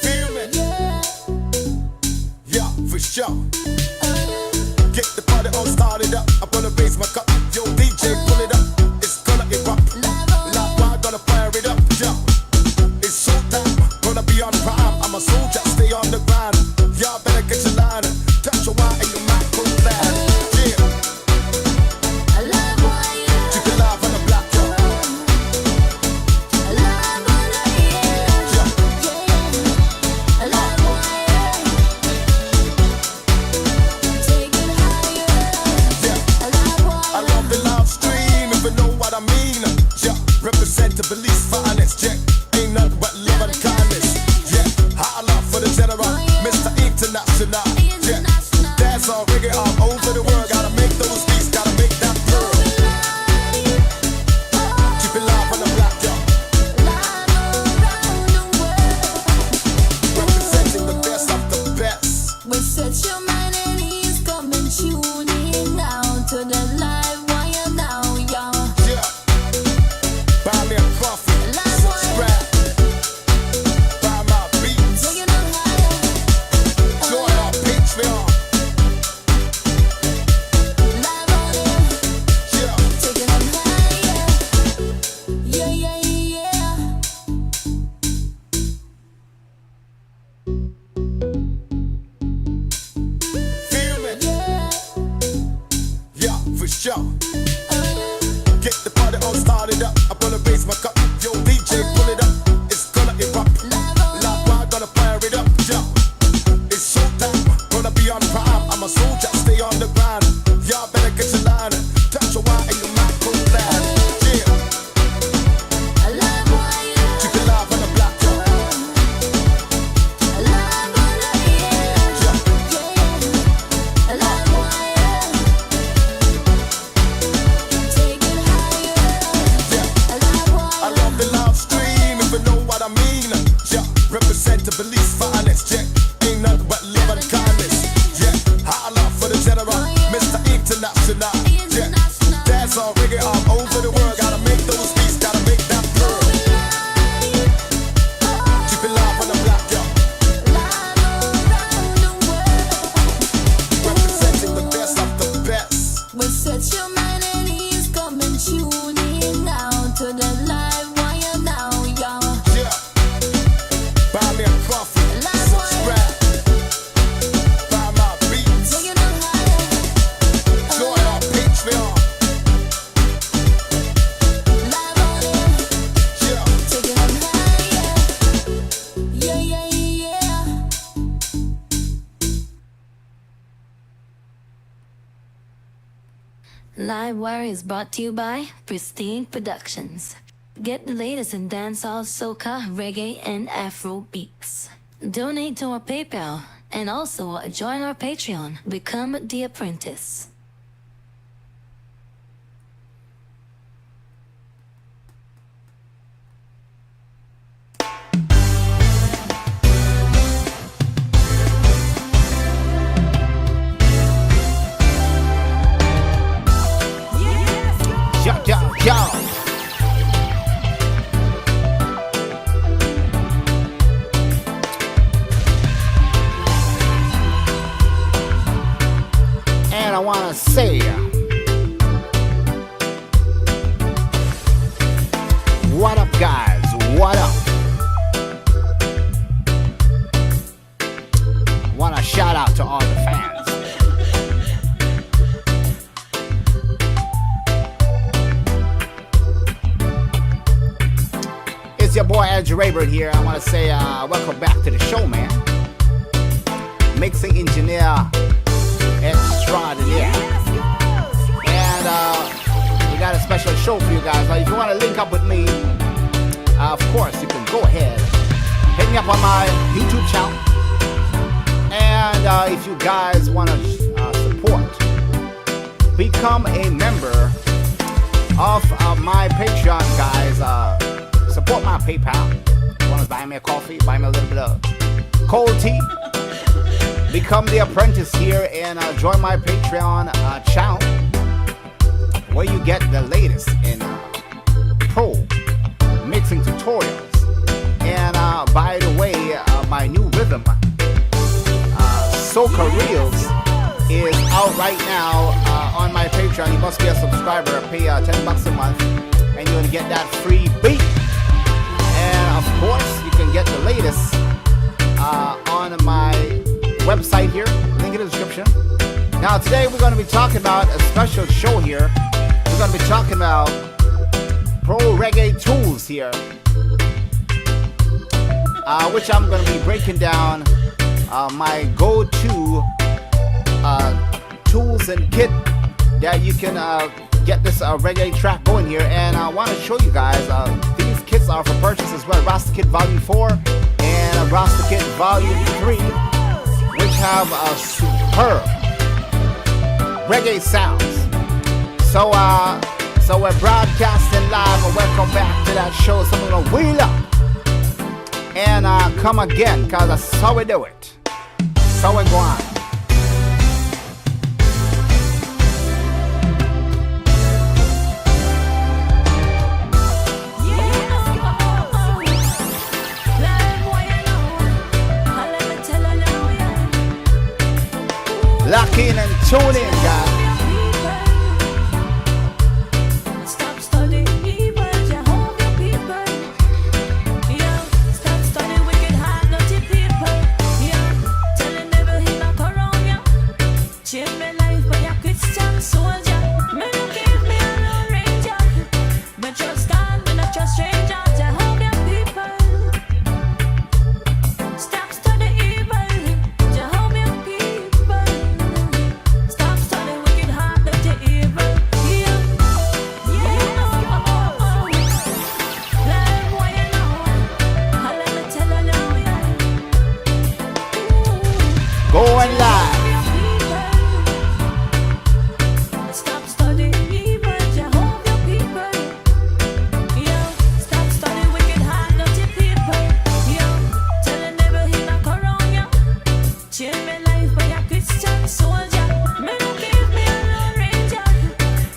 Feel me? Yeah, for sure. Get the party all started up. I'm gonna raise my cup. Yo, DJ, pull it up. It's gonna erupt. Now I'm gonna fire it up. Yeah, it's showtime. Gonna be on prime. I'm a soldier, stay on the grind. Y'all better get your line. Touch your wine and your mic go loud. Yeah. You can live on the block, yo. Represent the beliefs, finest, yeah. Ain't nothing but love and kindness, yeah. High love for the general, Mr. International, yeah. Dance all reggae all over the world. Gotta make those beats, gotta make that pearl. Keep it live on the block, yo. Representing the best of the best. We set your mind at ease, come and tune in now to the live wire now, y'all. Buy me a coffee, subscribe. Buy my beats, join our Patreon. Yeah. Feel me? Yeah, for sure. Get the party all started up. I'm gonna raise my cup. Yo, DJ, pull it up. It's gonna erupt. Loud, I'm gonna fire it up. Yo, it's showtime. Gonna be on prime. I'm a soldier, stay on the grind. Y'all better get your line. Touch your wine and your mic go loud. Yeah. You can live on the block, yo. I love the live stream, if you know what I mean. Yeah, represent the beliefs, finest, yeah. Ain't nothing but love and kindness, yeah. High love for the general, Mr. International, yeah. Dance all reggae all over the world. Gotta make those beats, gotta make that pearl. Keep it live on the block, yo. Representing the best of the best. We set your mind at ease, come and tune in now to the live wire now, y'all. Yeah. Buy me a coffee, subscribe. Buy my beats, join our Patreon. Yeah. Livewire is brought to you by Pristine Productions. Get the latest in dancehall, soca, reggae, and Afro beats. Donate to our PayPal and also join our Patreon. Become the apprentice. Yo. And I want to say, what up, guys? What up? Want to shout out to all the fans. It's your boy Andrew Rayburn here. I want to say welcome back to the show, man. Mixing engineer extraordinaire. And we got a special show for you guys. If you want to link up with me, of course, you can go ahead. Hit me up on my YouTube channel. And if you guys want to support, become a member of my Patreon, guys. Support my PayPal. You want to buy me a coffee, buy me a little bit of cold tea. Become the apprentice here and join my Patreon channel, where you get the latest in pro mixing tutorials. Soca Reels is out right now on my Patreon. You must be a subscriber. Pay $10 a month, and you're gonna get that free beat. And of course, you can get the latest on my website here. Link in the description. Now today we're going to be talking about a special show here. We're going to be talking about pro reggae tools here, which I'm going to be breaking down my go-to tools and kit that you can get this reggae track going here. And I want to show you guys these kits are for purchase as well. Rasta Kit Volume 4 and Rasta Kit Volume 3, which have superb reggae sounds. So we're broadcasting live, and welcome back to that show. So we're gonna wheel up and come again, cause that's how we do it. So we go on. Lock in and tune in, guys. Stop studying evil, Jehovah people. Yeah, stop studying wicked, hard, naughty people. Yeah, tell the devil he not around ya. Change my life by a Christian soldier. Me no give me a lone ranger. Me trust God, me not trust stranger. Jehovah people. Stop studying evil, Jehovah people. Stop studying wicked, hard, naughty evil. Yeah, yeah, oh. Live what you know. I'll let me tell you now, yeah. Going live. Stop studying evil, Jehovah people. Yeah, stop studying wicked, hard, naughty people. Yeah, tell the devil he not around ya. Change my life by a Christian soldier. Me no give me a lone ranger.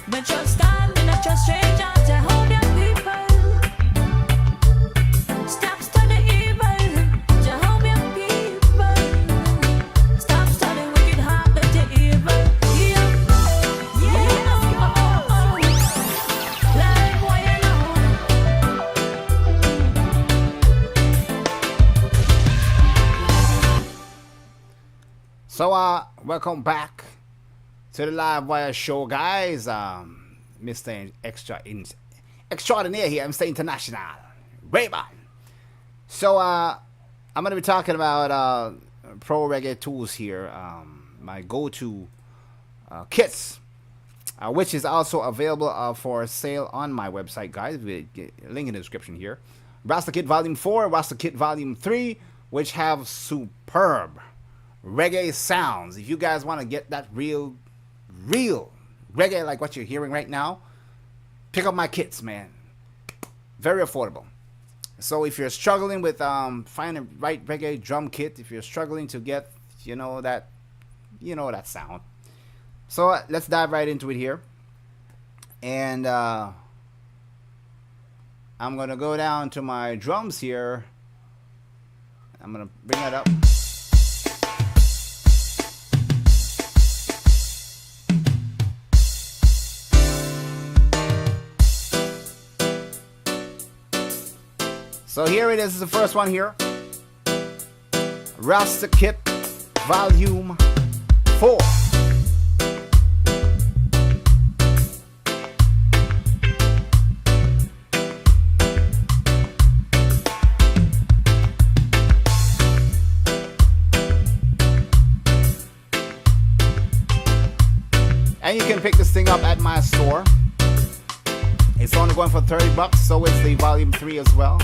Me trust God, me not trust stranger. Jehovah people. Stop studying evil, Jehovah people. Stop studying wicked, hard, naughty evil. Yeah, yeah, oh. Live what you know. So welcome back to the Live Wire Show, guys. Mr. Extraordinaire here, Mr. International Rayman. So I'm gonna be talking about pro reggae tools here, my go-to kits, which is also available for sale on my website, guys. Link in the description here. Rasta Kit Volume 4, Rasta Kit Volume 3, which have superb reggae sounds. If you guys want to get that real reggae like what you're hearing right now, pick up my kits, man. Very affordable. So if you're struggling with finding the right reggae drum kit, if you're struggling to get that sound, so let's dive right into it here. And I'm gonna go down to my drums here. I'm gonna bring that up. So here it is, the first one here. Rasta Kit Volume 4. And you can pick this thing up at my store. It's only going for $30, so it's the Volume 3 as well.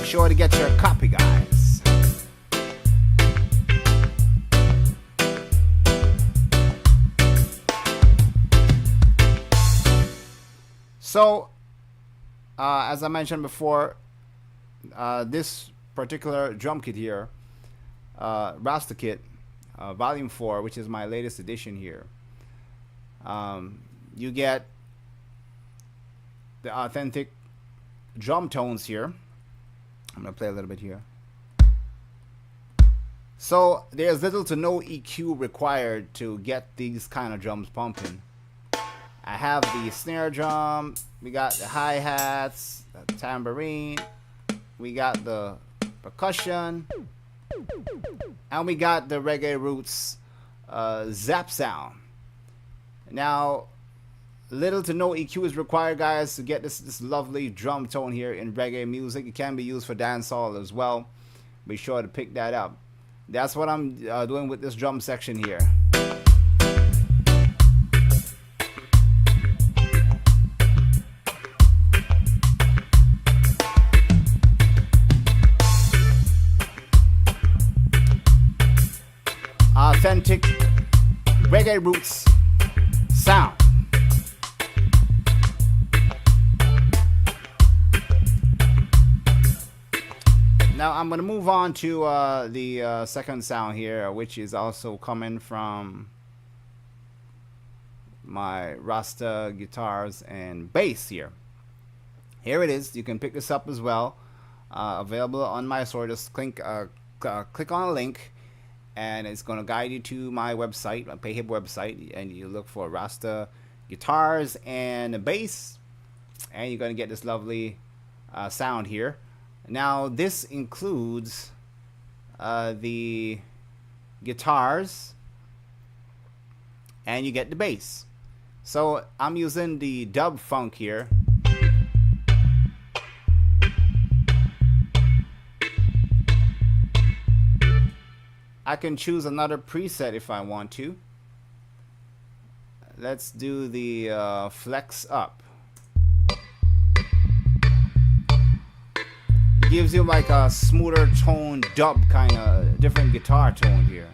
Be sure to get your copy, guys. So, as I mentioned before, this particular drum kit here, Rasta Kit Volume 4, which is my latest edition here, you get the authentic drum tones here. I'm gonna play a little bit here. So there's little to no EQ required to get these kind of drums pumping. I have the snare drum, we got the hi-hats, the tambourine, we got the percussion, and we got the reggae roots zap sound. Now, little to no EQ is required, guys, to get this lovely drum tone here in reggae music. It can be used for dancehall as well. Be sure to pick that up. That's what I'm doing with this drum section here. Authentic reggae roots sound. Now I'm going to move on to the second sound here, which is also coming from my Rasta guitars and bass here. Here it is. You can pick this up as well. Available on my store. Just click on a link, and it's going to guide you to my website, my PayHip website, and you look for Rasta guitars and bass, and you're going to get this lovely sound here. Now this includes the guitars, and you get the bass. So I'm using the dub funk here. I can choose another preset if I want to. Let's do the flex up. Gives you like a smoother tone dub, kind of different guitar tone here.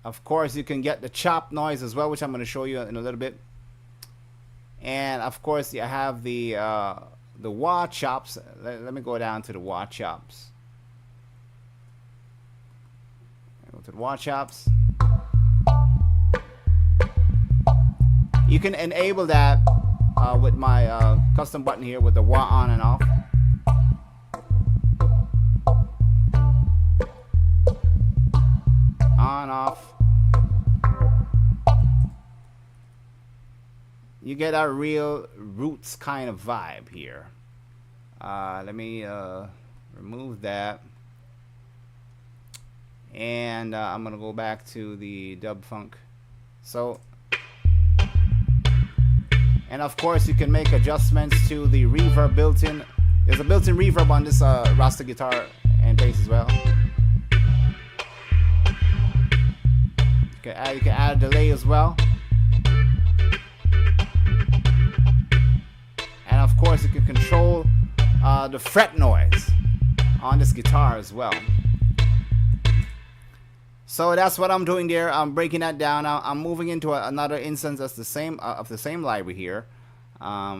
Of course, you can get the chop noise as well, which I'm going to show you in a little bit. And of course, you have the wah chops. Let me go down to the wah chops. Go to the wah chops. You can enable that with my custom button here with the wah on and off. On, off. You get a real roots kind of vibe here. Let me remove that. And I'm gonna go back to the dub funk. So, and of course you can make adjustments to the reverb built-in. There's a built-in reverb on this Rasta guitar and bass as well. You can add a delay as well. And of course you can control the fret noise on this guitar as well. So that's what I'm doing there. I'm breaking that down. Now I'm moving into another instance that's the same of the same library here,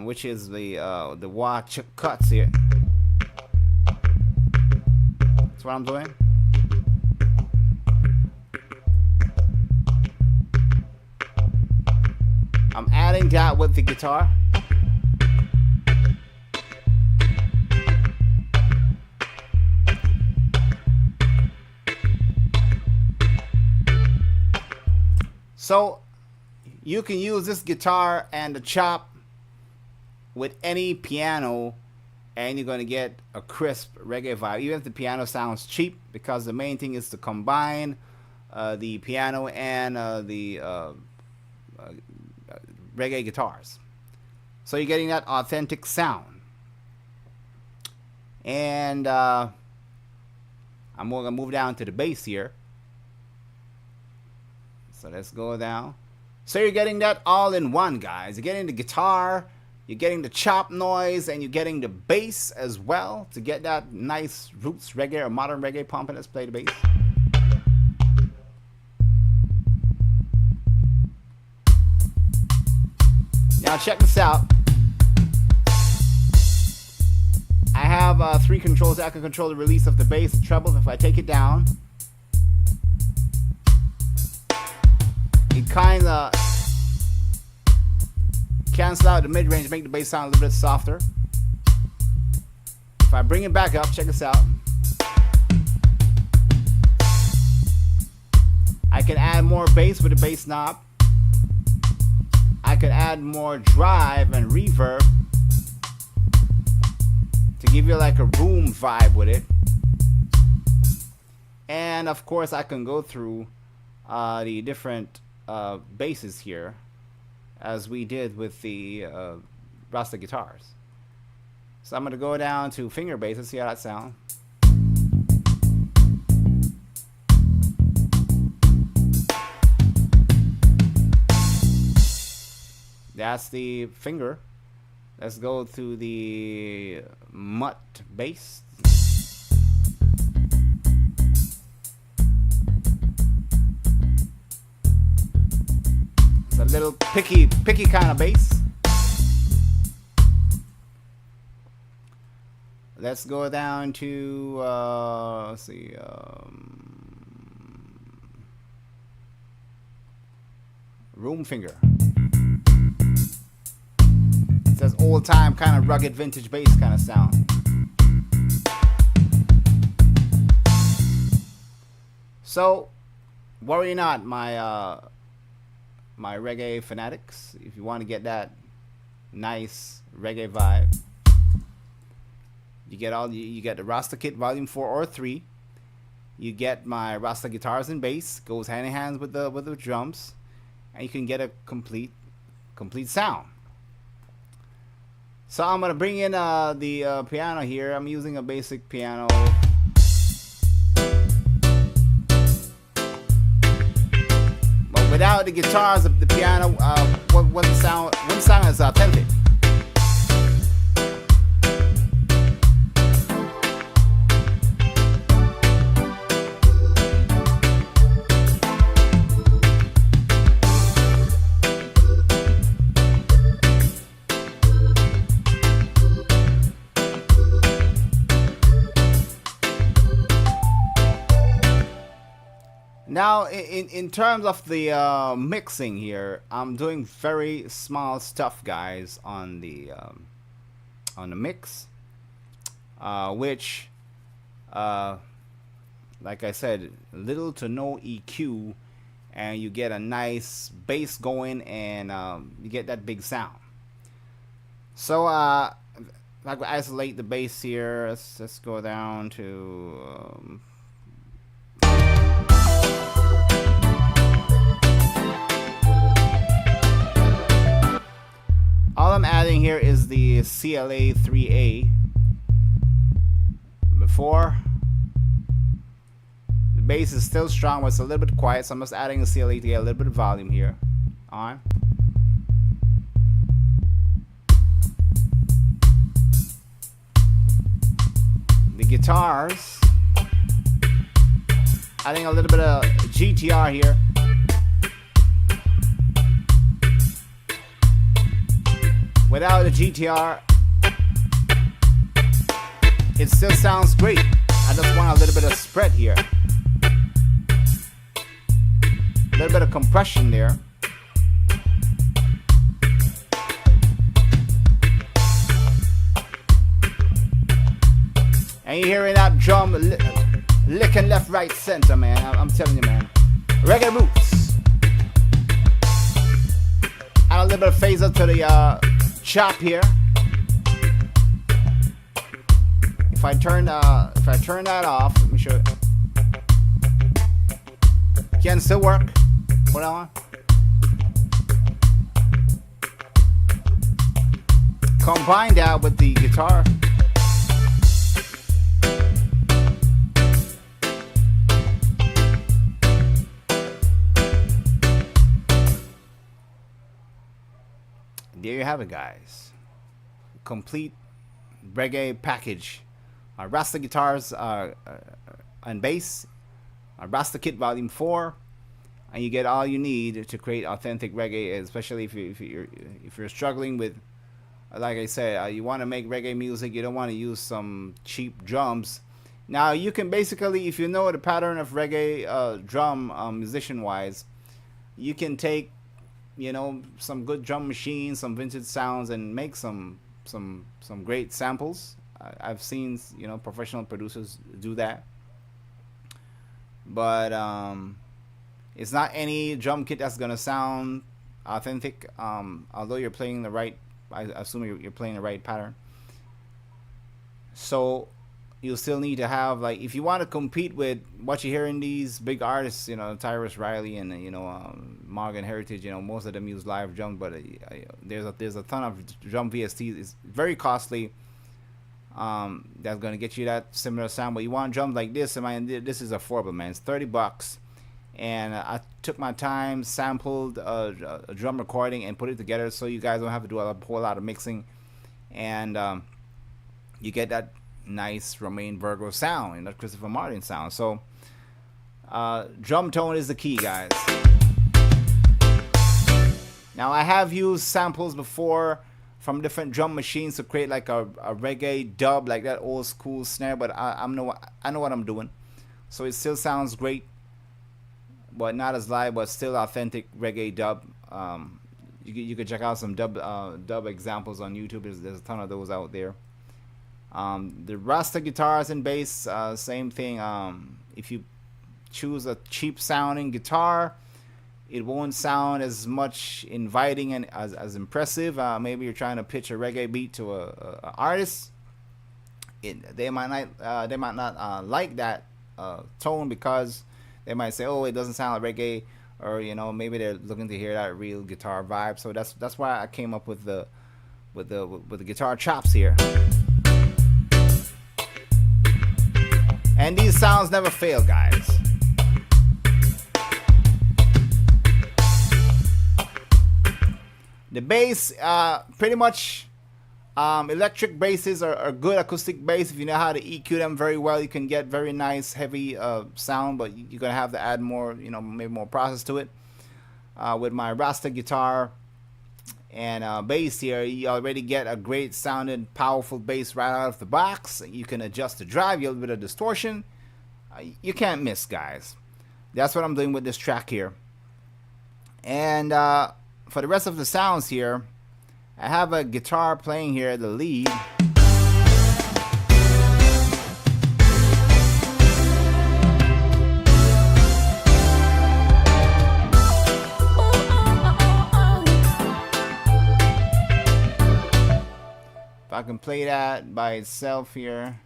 which is the wah cuts here. That's what I'm doing. I'm adding that with the guitar. So you can use this guitar and the chop with any piano, and you're going to get a crisp reggae vibe, even if the piano sounds cheap, because the main thing is to combine the piano and the reggae guitars. So you're getting that authentic sound. And I'm going to move down to the bass here. So let's go down. So you're getting that all in one, guys. You're getting the guitar, you're getting the chop noise, and you're getting the bass as well to get that nice roots reggae or modern reggae pumping. Let's play the bass. Now check this out. I have 3 controls. I can control the release of the bass, the treble. If I take it down, it kind of cancel out the mid-range, make the bass sound a little bit softer. If I bring it back up, check this out. I can add more bass with the bass knob. I could add more drive and reverb to give you like a room vibe with it. And of course I can go through the different basses here as we did with the Rasta guitars. So I'm going to go down to finger bass and see how that sounds. That's the finger. Let's go to the mutt bass. It's a little picky kind of bass. Let's go down to let's see, room finger. It says old time kind of rugged vintage bass kind of sound. So worry not, my my reggae fanatics, if you want to get that nice reggae vibe, you get the Rasta Kit Volume 4 or 3. You get my Rasta guitars and bass, goes hand in hand with the drums, and you can get a complete sound. So I'm gonna bring in the piano here. I'm using a basic piano. But without the guitars, the piano, one sound is authentic. Now, in terms of the mixing here, I'm doing very small stuff, guys, on the mix, which, like I said, little to no EQ, and you get a nice bass going, and you get that big sound. So, I'm going to isolate the bass here. Let's go down to all I'm adding here is the CLA 3A. Before, the bass is still strong, but it's a little bit quiet, so I'm just adding the CLA to get a little bit of volume here. On. The guitars, adding a little bit of GTR here. Without the GTR, it still sounds great. I just want a little bit of spread here. A little bit of compression there. And you're hearing that drum licking left, right, center, man. I'm telling you, man. Reggae roots. Add a little bit of phaser to the chop here. If I turn that off, let me show you. Can still work. Hold on. Combine that with the guitar. There you have it, guys. Complete reggae package. Rasta guitars and bass. Rasta Kit Volume 4, and you get all you need to create authentic reggae. Especially if you're struggling with, like I said, you want to make reggae music. You don't want to use some cheap drums. Now you can basically, if you know the pattern of reggae drum musician wise, you can take you know, some good drum machines, some vintage sounds, and make some great samples. I've seen, you know, professional producers do that, but it's not any drum kit that's gonna sound authentic. Although you're playing the right, I assume you're playing the right pattern. So you'll still need to have, like, if you want to compete with what you hear in these big artists, you know, Tyrus Riley and you know, Morgan Heritage, you know, most of them use live drums, but there's a ton of drum VSTs. It's very costly. That's gonna get you that similar sound, but you want drums like this, and man, this is affordable, man. It's $30, and I took my time, sampled a drum recording, and put it together so you guys don't have to do a whole lot of mixing, and you get that nice Romain Virgo sound and that Christopher Martin sound. So drum tone is the key, guys. Now, I have used samples before from different drum machines to create like a reggae dub, like that old school snare, but I know what I'm doing. So it still sounds great, but not as live, but still authentic reggae dub. You could check out some dub examples on YouTube. There's a ton of those out there. The Rasta guitars and bass, same thing. If you choose a cheap sounding guitar, it won't sound as much inviting and as impressive. Maybe you're trying to pitch a reggae beat to a artist. They might not like that tone, because they might say, oh, it doesn't sound like reggae, or you know, maybe they're looking to hear that real guitar vibe. So that's why I came up with the guitar chops here. And these sounds never fail, guys. The bass, pretty much, electric basses are good acoustic bass. If you know how to EQ them very well, you can get very nice, heavy sound, but you're going to have to add more, you know, maybe more process to it. With my Rasta guitar and bass here, you already get a great sounding, powerful bass right out of the box. You can adjust the drive, a little bit of distortion. You can't miss, guys. That's what I'm doing with this track here. And for the rest of the sounds here, I have a guitar playing here, the lead. If I can play that by itself here.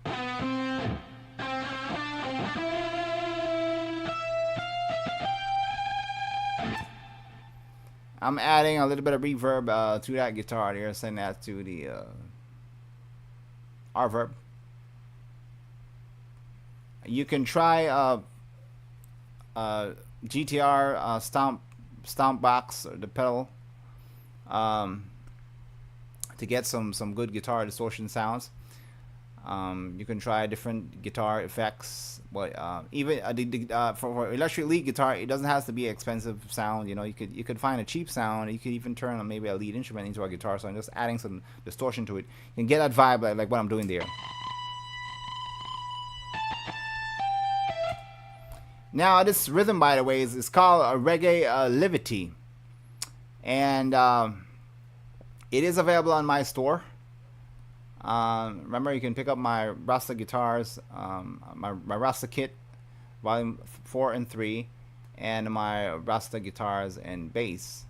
I'm adding a little bit of reverb to that guitar there, send that to the reverb. You can try GTR stomp box, or the pedal, to get some good guitar distortion sounds. You can try different guitar effects, but even for electric lead guitar, it doesn't have to be expensive sound. You know, you could find a cheap sound. You could even turn maybe a lead instrument into a guitar sound, just adding some distortion to it. You can get that vibe like what I'm doing there. Now, this rhythm, by the way, is called a reggae Livity, and it is available on my store. Remember, you can pick up my Rasta guitars, my Rasta kit, volume 4 and 3, and my Rasta guitars and bass.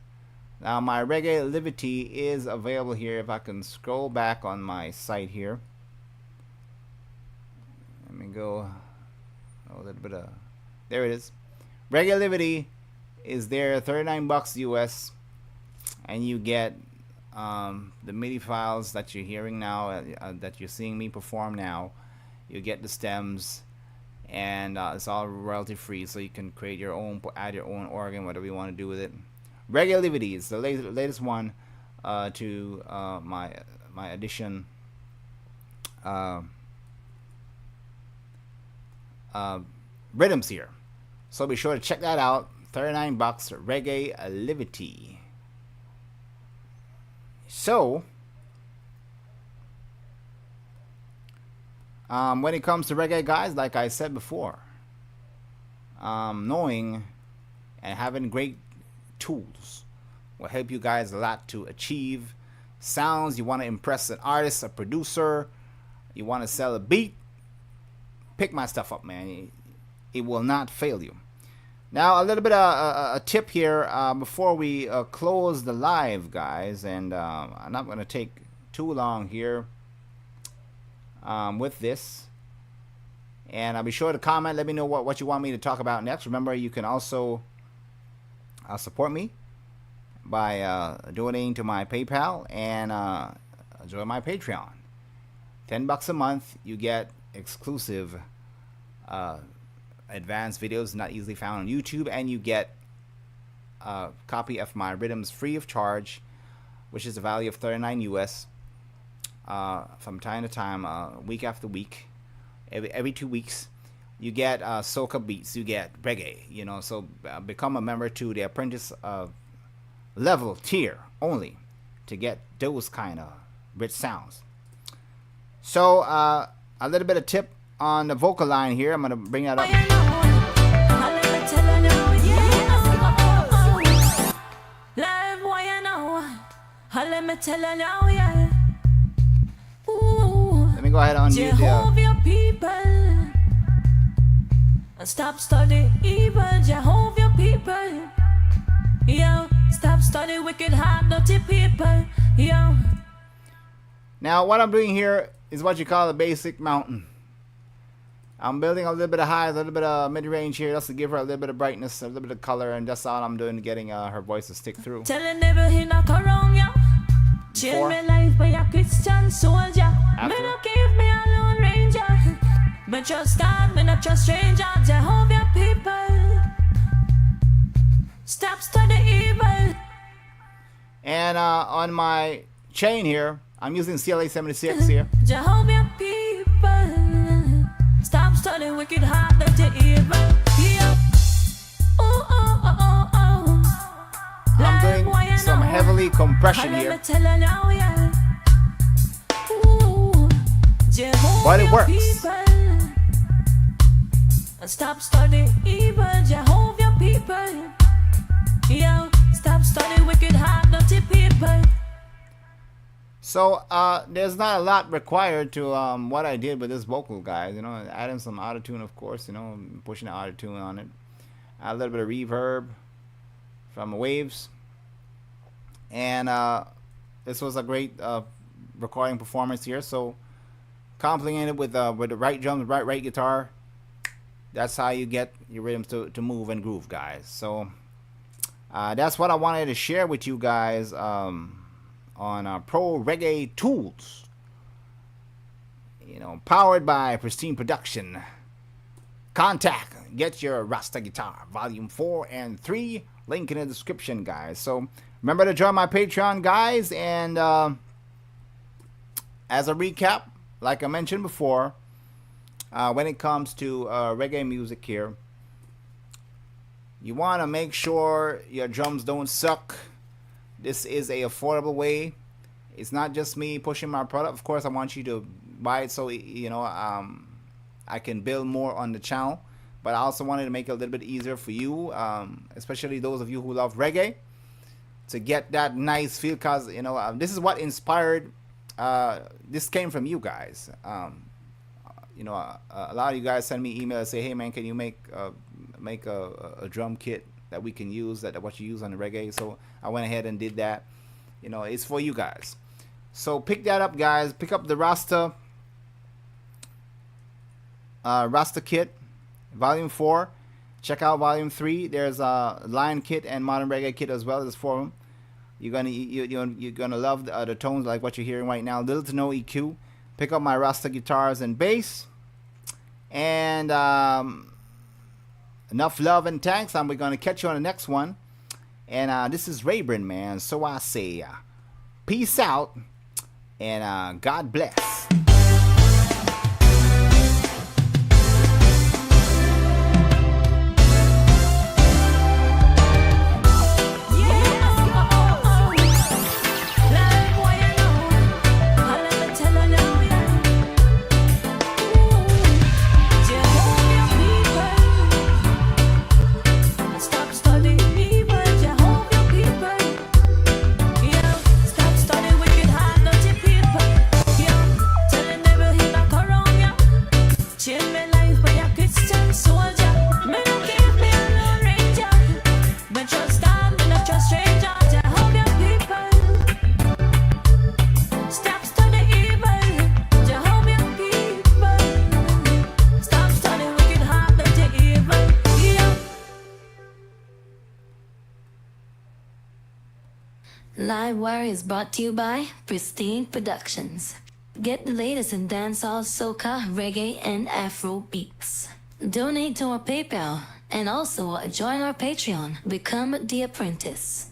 Now, my reggae Livity is available here. If I can scroll back on my site here, let me go a little bit of, there it is. Reggae Livity is there, $39 US, and you get the MIDI files that you're hearing now, that you're seeing me perform now. You get the stems, and it's all royalty free, so you can create your own, add your own organ, whatever you want to do with it. Reggae Livity is the latest one to my edition rhythms here. So be sure to check that out. $39, Reggae Livity. So, when it comes to reggae, guys, like I said before, knowing and having great tools will help you guys a lot to achieve sounds. You want to impress an artist, a producer, you want to sell a beat, pick my stuff up, man. It will not fail you. Now, a little bit of a tip here before we close the live, guys, and I'm not going to take too long here with this. And I'll be sure to comment. Let me know what you want me to talk about next. Remember, you can also support me by donating to my PayPal and join my Patreon. $10 a month, you get exclusive advanced videos not easily found on YouTube, and you get a copy of my rhythms free of charge, which is a value of $39 US. From time to time, week after week, every 2 weeks, you get soca beats, you get reggae, you know. So become a member to the apprentice level tier only to get those kind of rich sounds. So a little bit of tip on the vocal line here. I'm gonna bring that up. Let me go ahead and unmute Jehovah people, stop studying evil. Jehovah people, yo, stop studying wicked heart, dirty people, yo. Now, what I'm doing here is what you call a basic mountain. I'm building a little bit of highs, a little bit of mid-range here, just to give her a little bit of brightness, a little bit of color, and that's all I'm doing, getting her voice to stick through. Tell the devil he not around ya. Change my life by a Christian soldier. Me no give me a lone ranger. Me trust God, me not trust stranger. Jehovah people, stop studying evil. And on my chain here, I'm using CLA 76 here. Jehovah people, stop studying wicked heart, dirty evil. Yeah. Oh, oh, oh, oh, oh. I'm doing some heavily compression here, but it works. Stop studying evil, Jehovah people. Yo, stop studying wicked heart, dirty people. So there's not a lot required to what I did with this vocal, guys. You know, adding some auto-tune, of course. You know, pushing the auto-tune on it. Add a little bit of reverb from the waves, and this was a great recording performance here. So complemented with the right drums, right guitar. That's how you get your rhythms to move and groove, guys. So that's what I wanted to share with you guys on Pro Reggae Tools. You know, powered by Pristine Production. Contact, get your Rasta Guitar, Volume 4 and 3. Link in the description, guys. So remember to join my Patreon, guys. And as a recap, like I mentioned before, when it comes to reggae music here, you want to make sure your drums don't suck. This is a affordable way. It's not just me pushing my product. Of course, I want you to buy it so you know I can build more on the channel. But I also wanted to make it a little bit easier for you, especially those of you who love reggae, to get that nice feel. Cause you know this is what inspired. This came from you guys. You know, a lot of you guys send me emails, say, "Hey man, can you make a drum kit that we can use, that what you use on the reggae?" So I went ahead and did that. You know, it's for you guys. So pick that up, guys. Pick up the Rasta kit, Volume 4. Check out Volume 3. There's a Lion kit and Modern Reggae kit as well. There's 4 of them. You're gonna love the tones like what you're hearing right now. Little to no EQ. Pick up my Rasta guitars and bass. And enough love and thanks. We're gonna catch you on the next one. And this is Rayburn, man. So I say, peace out, and God bless. Livewire is brought to you by Pristine Productions. Get the latest in dancehall, soca, reggae, and Afro beats. Donate to our PayPal and also join our Patreon. Become the apprentice.